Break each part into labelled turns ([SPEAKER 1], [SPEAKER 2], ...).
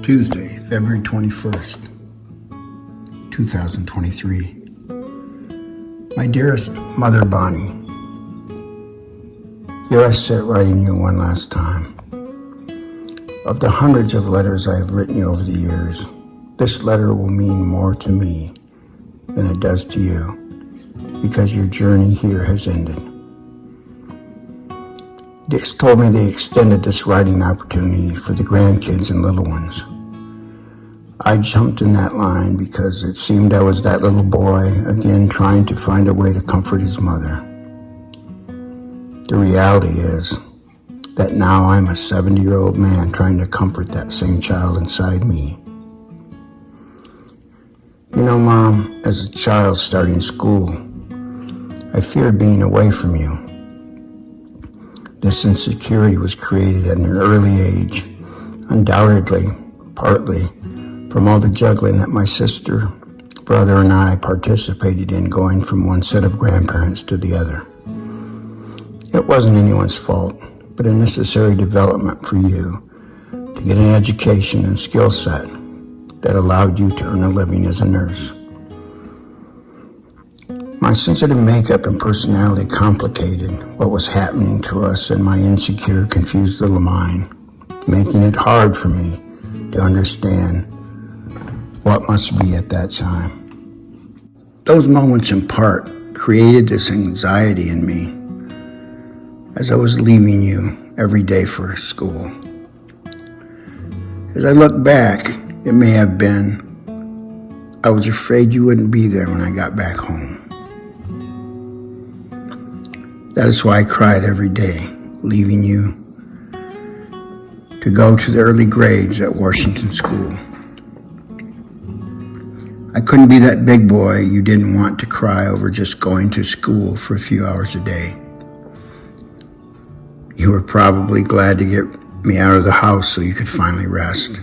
[SPEAKER 1] Tuesday, February 21st, 2023. My dearest Mother Bonnie, here I sit writing you one last time. Of the hundreds of letters I have written you over the years, this letter will mean more to me than it does to you, because your journey here has ended. Dix told me they extended this writing opportunity for the grandkids and little ones. I jumped in that line because it seemed I was that little boy again trying to find a way to comfort his mother. The reality is that now I'm a 70-year-old man trying to comfort that same child inside me. You know, Mom, as a child starting school, I feared being away from you. This insecurity was created at an early age, undoubtedly, partly, from all the juggling that my sister, brother, and I participated in going from one set of grandparents to the other. It wasn't anyone's fault, but a necessary development for you to get an education and skill set that allowed you to earn a living as a nurse. My sensitive makeup and personality complicated what was happening to us in my insecure, confused little mind, making it hard for me to understand what must be at that time. Those moments in part created this anxiety in me as I was leaving you every day for school. As I look back, it may have been I was afraid you wouldn't be there when I got back home. That is why I cried every day, leaving you to go to the early grades at Washington School. I couldn't be that big boy you didn't want to cry over just going to school for a few hours a day. You were probably glad to get me out of the house so you could finally rest.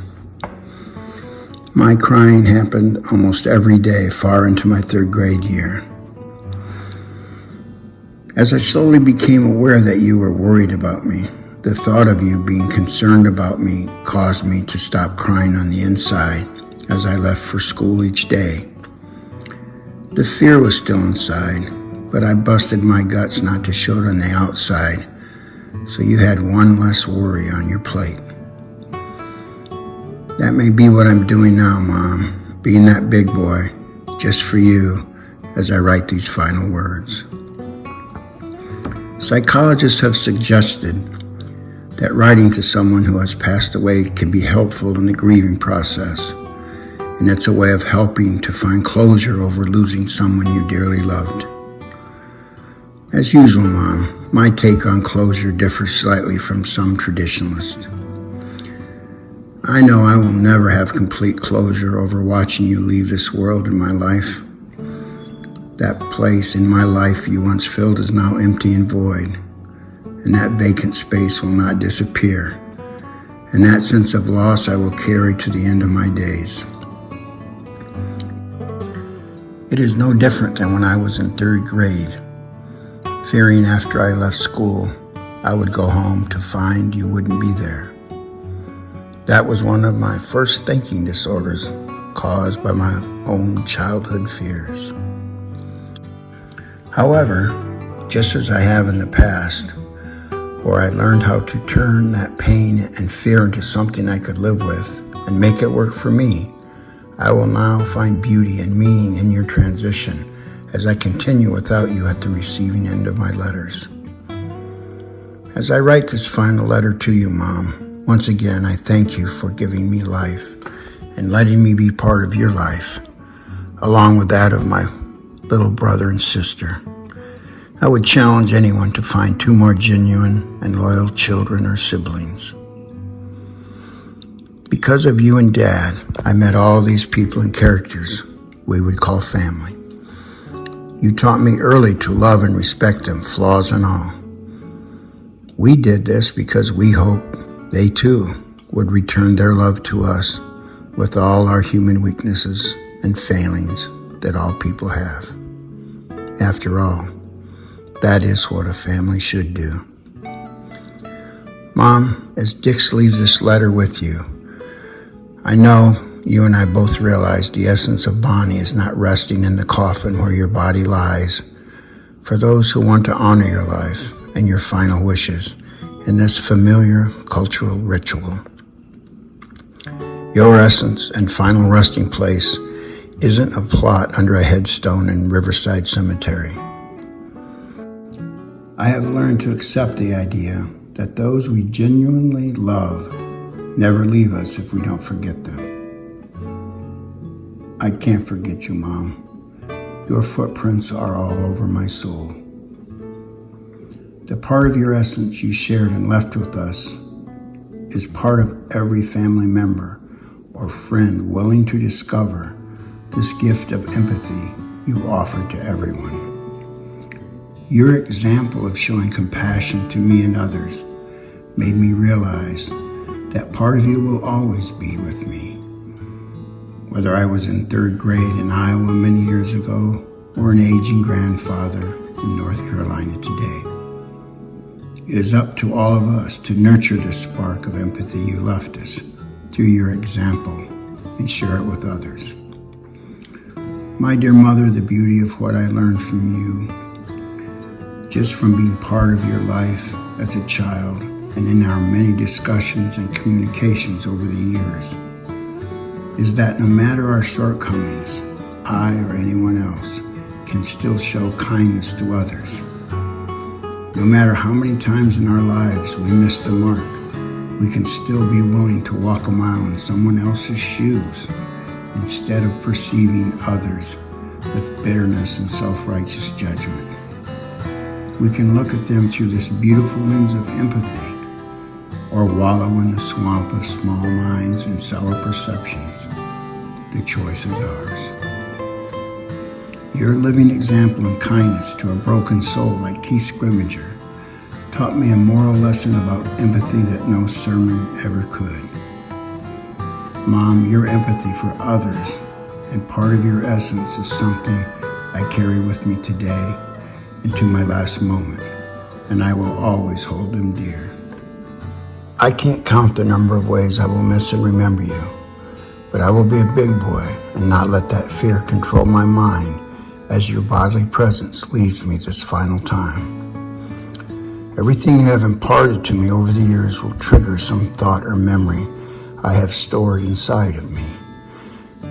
[SPEAKER 1] My crying happened almost every day far into my third grade year. As I slowly became aware that you were worried about me, the thought of you being concerned about me caused me to stop crying on the inside as I left for school each day. The fear was still inside, but I busted my guts not to show it on the outside, so you had one less worry on your plate. That may be what I'm doing now, Mom, being that big boy just for you as I write these final words. Psychologists have suggested that writing to someone who has passed away can be helpful in the grieving process, and it's a way of helping to find closure over losing someone you dearly loved. As usual, Mom, my take on closure differs slightly from some traditionalists. I know I will never have complete closure over watching you leave this world in my life. That place in my life you once filled is now empty and void, and that vacant space will not disappear, and that sense of loss I will carry to the end of my days. It is no different than when I was in third grade, fearing after I left school I would go home to find you wouldn't be there. That was one of my first thinking disorders caused by my own childhood fears. However, just as I have in the past, where I learned how to turn that pain and fear into something I could live with and make it work for me, I will now find beauty and meaning in your transition as I continue without you at the receiving end of my letters. As I write this final letter to you, Mom, once again I thank you for giving me life and letting me be part of your life, along with that of my little brother and sister. I would challenge anyone to find two more genuine and loyal children or siblings. Because of you and Dad, I met all these people and characters we would call family. You taught me early to love and respect them, flaws and all. We did this because we hoped they too would return their love to us with all our human weaknesses and failings that all people have. After all, that is what a family should do. Mom, as Dix leaves this letter with you, I know you and I both realize the essence of Bonnie is not resting in the coffin where your body lies. For those who want to honor your life and your final wishes in this familiar cultural ritual, your essence and final resting place isn't a plot under a headstone in Riverside Cemetery. I have learned to accept the idea that those we genuinely love never leave us if we don't forget them. I can't forget you, Mom. Your footprints are all over my soul. The part of your essence you shared and left with us is part of every family member or friend willing to discover this gift of empathy you offer to everyone. Your example of showing compassion to me and others made me realize that part of you will always be with me. Whether I was in third grade in Iowa many years ago or an aging grandfather in North Carolina today. It is up to all of us to nurture the spark of empathy you left us through your example and share it with others. My dear mother, the beauty of what I learned from you, just from being part of your life as a child and in our many discussions and communications over the years, is that no matter our shortcomings, I or anyone else can still show kindness to others. No matter how many times in our lives we miss the mark, we can still be willing to walk a mile in someone else's shoes instead of perceiving others with bitterness and self-righteous judgment. We can look at them through this beautiful lens of empathy or wallow in the swamp of small minds and sour perceptions. The choice is ours. Your living example and kindness to a broken soul like Keith Scrimminger taught me a moral lesson about empathy that no sermon ever could. Mom, your empathy for others and part of your essence is something I carry with me today and to my last moment, and I will always hold them dear. I can't count the number of ways I will miss and remember you, but I will be a big boy and not let that fear control my mind as your bodily presence leaves me this final time. Everything you have imparted to me over the years will trigger some thought or memory I have stored inside of me.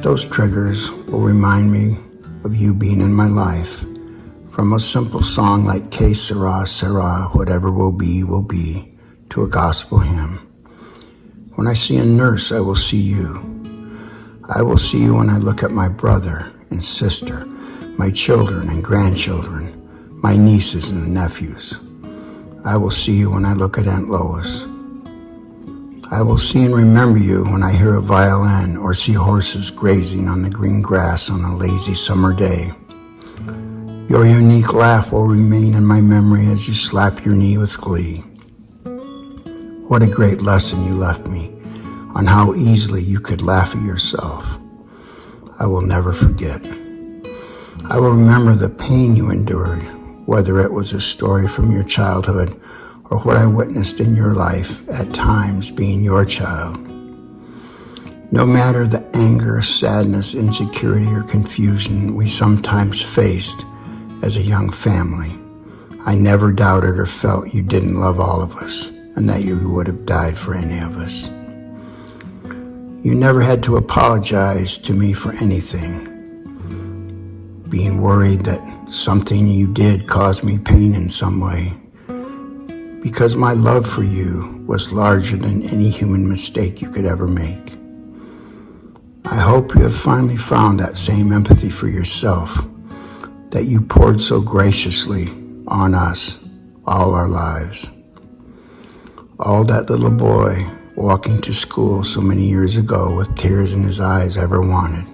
[SPEAKER 1] Those triggers will remind me of you being in my life, from a simple song like Que Sera, Sera, whatever will be, to a gospel hymn. When I see a nurse, I will see you. I will see you when I look at my brother and sister, my children and grandchildren, my nieces and nephews. I will see you when I look at Aunt Lois. I will see and remember you when I hear a violin or see horses grazing on the green grass on a lazy summer day. Your unique laugh will remain in my memory as you slap your knee with glee. What a great lesson you left me on how easily you could laugh at yourself. I will never forget. I will remember the pain you endured, whether it was a story from your childhood or what I witnessed in your life at times being your child. No matter the anger, sadness, insecurity, or confusion we sometimes faced as a young family, I never doubted or felt you didn't love all of us and that you would have died for any of us. You never had to apologize to me for anything, being worried that something you did caused me pain in some way, because my love for you was larger than any human mistake you could ever make. I hope you have finally found that same empathy for yourself that you poured so graciously on us all our lives. All that little boy walking to school so many years ago with tears in his eyes ever wanted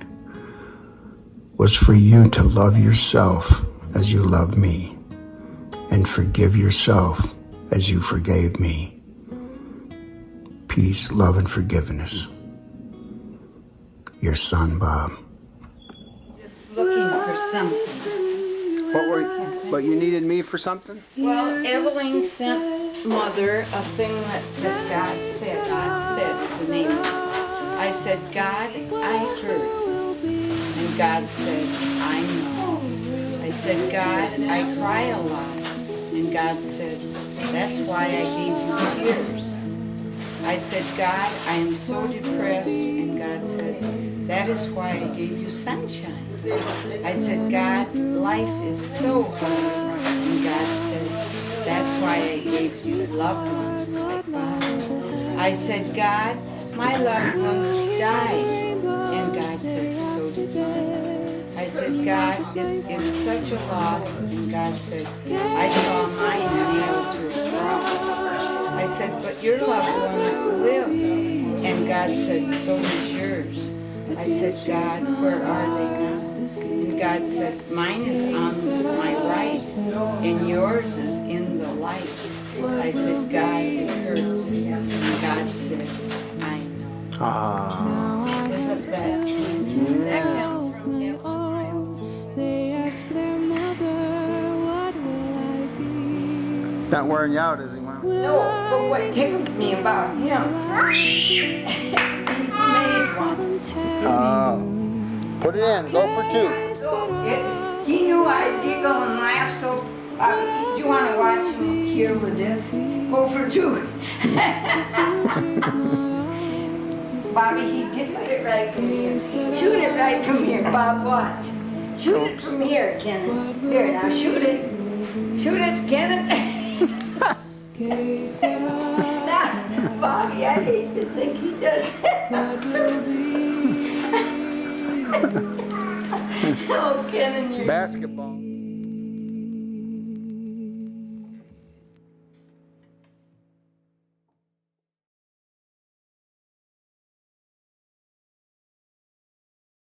[SPEAKER 1] was for you to love yourself as you loved me and forgive yourself as you forgave me. Peace, love, and forgiveness. Your son, Bob.
[SPEAKER 2] Just looking for something.
[SPEAKER 1] But you needed me for something?
[SPEAKER 2] Well, Evelyn sent Mother a thing that said, God said, it's the name of it. I said, God, I hurt. And God said, I know. I said, God, I cry a lot. And God said, that's why I gave you tears. I said, God, I am so depressed. And God said, that is why I gave you sunshine. I said, God, life is so hard. And God said, that's why I gave you loved ones like Bob. I said, God, my loved ones died. And God said, so did mine. I said, God, it is such a loss. And God said, I saw mine nailed to a cross. I said, but your loved ones live. And God said, so is yours. I said, God, where are they now? And God said, mine is on my right, and yours is in the light. I said, God, it hurts. And God said, I know.
[SPEAKER 3] Ah.
[SPEAKER 2] Isn't that sweet? That comes from him.
[SPEAKER 4] They ask their mother, what will I be?
[SPEAKER 3] He's not wearing you out, is he, Mom?
[SPEAKER 2] No, but what tickles me about him, he made one.
[SPEAKER 3] Oh. Put it in. Go for two.
[SPEAKER 2] He knew I'd giggle and laugh, so do you want to watch him here with this? Go for two. Bobby, he shoot it right from here. Shoot it right from here, Bob, watch. Shoot it from here, Kenneth. Here, now shoot it. Shoot it, Kenneth. Bobby, I hate to think he does that. Oh, Kenneth, you're...
[SPEAKER 3] Basketball.